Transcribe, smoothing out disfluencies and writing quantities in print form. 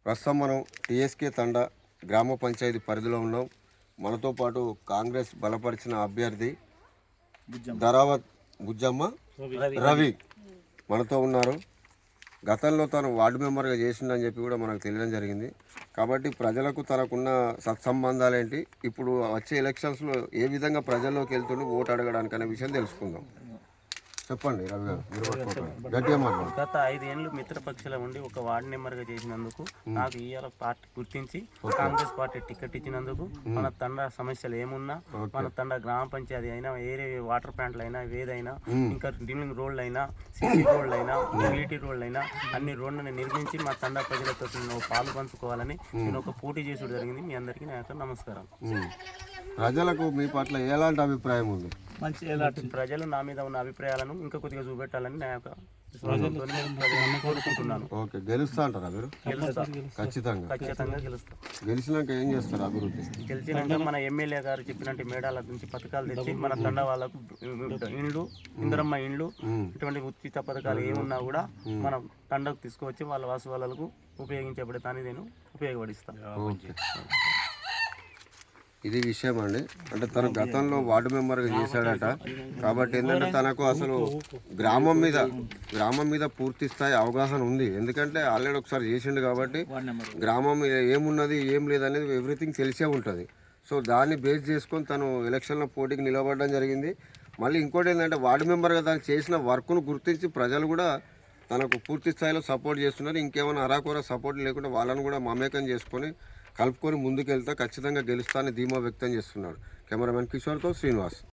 ప్రస్తుతం మనం టీఎస్కే తండా గ్రామ పంచాయతీ పరిధిలో ఉన్నాం. మనతో పాటు కాంగ్రెస్ బలపరిచిన అభ్యర్థి ధరావత్ బుజ్జమ్మ రవి మనతో ఉన్నారు. గతంలో తను వార్డు మెంబర్గా చేసిందని చెప్పి కూడా మనకు తెలియడం జరిగింది. కాబట్టి ప్రజలకు తనకున్న సత్సంబంధాలు ఏంటి, ఇప్పుడు వచ్చే ఎలక్షన్స్లో ఏ విధంగా ప్రజల్లోకి వెళ్తుండి ఓటు అడగడానికి అనే విషయం తెలుసుకుందాం. చెప్పండి రవి గారు, గట్టిగా మాట్లాడండి. గత 5 ఏళ్ళు మిత్రపక్షుల ఉండి ఒక వార్డు మెంబర్గా చేసినందుకు నాకు ఇవాళ పార్టీ గుర్తించి కాంగ్రెస్ పార్టీ టికెట్ ఇచ్చినందుకు మన తండా సమస్యలు ఏమున్నా, మన తండా గ్రామ పంచాయతీ అయినా, వేరే వాటర్ ప్లాంట్లు అయినా, ఏదైనా ఇంకా డ్రిల్లింగ్ రోడ్లు అయినా, సిసి రోడ్లు అయినా, యూటిలిటీ రోడ్లు అయినా అన్ని రోడ్లను నిర్మించి మా తండా ప్రజలతో పాలు పంచుకోవాలని నేను ఒక పోటీ చేసుడు జరిగింది. మీ అందరికీ నా యొక్క నమస్కారం. ప్రజలకు మీ పట్ల ఎలాంటి అభిప్రాయం ఉంది? ప్రజలు నా మీద ఉన్న అభిప్రాయాలను ఇంకా కొద్దిగా చూపెట్టాలని నా యొక్క కోరుకుంటున్నాను. ఓకే, గెలుస్తా అంటారా మీరు? ఖచ్చితంగా గెలుస్తాం. గెలిచినాక ఏం చేస్తారు అభివృద్ధి? గెలిచినాక మన ఎమ్మెల్యే గారు చెప్పినట్టు మేడాల నుంచి పథకాలు తెచ్చి మన తండ వాళ్ళకు ఇండ్లు, ఇందరమ్మ ఇండ్లు, ఇటువంటి ఉచిత పథకాలు ఏమున్నా కూడా మన తండకు తీసుకువచ్చి వాళ్ళ వాసువాళ్ళకు ఉపయోగించబడతానని నేను ఉపయోగపడిస్తాను. ఇది విషయం అండి. అంటే తను గతంలో వార్డు మెంబర్గా చేశాడట. కాబట్టి ఏంటంటే తనకు అసలు గ్రామం మీద పూర్తి స్థాయి అవగాహన ఉంది. ఎందుకంటే ఆల్రెడీ ఒకసారి చేసిండు కాబట్టి గ్రామం ఏమున్నది ఏం లేదనేది ఎవ్రీథింగ్ తెలిసే ఉంటుంది. సో దాన్ని బేస్ చేసుకొని తను ఎలక్షన్లో పోటీకి నిలబడడం జరిగింది. మళ్ళీ ఇంకోటి ఏంటంటే వార్డు మెంబర్గా తను చేసిన వర్క్ను గుర్తించి ప్రజలు కూడా తనకు పూర్తి స్థాయిలో సపోర్ట్ చేస్తున్నారు. ఇంకేమైనా అరాకొర సపోర్ట్ లేకుండా వాళ్ళను కూడా మమేకం చేసుకొని కలుపుకొని ముందుకెళ్తా ఖచ్చితంగా గెలుస్తానని ధీమా వ్యక్తం చేస్తున్నాడు. కెమెరామెన్ కిషోర్తో శ్రీనివాస్.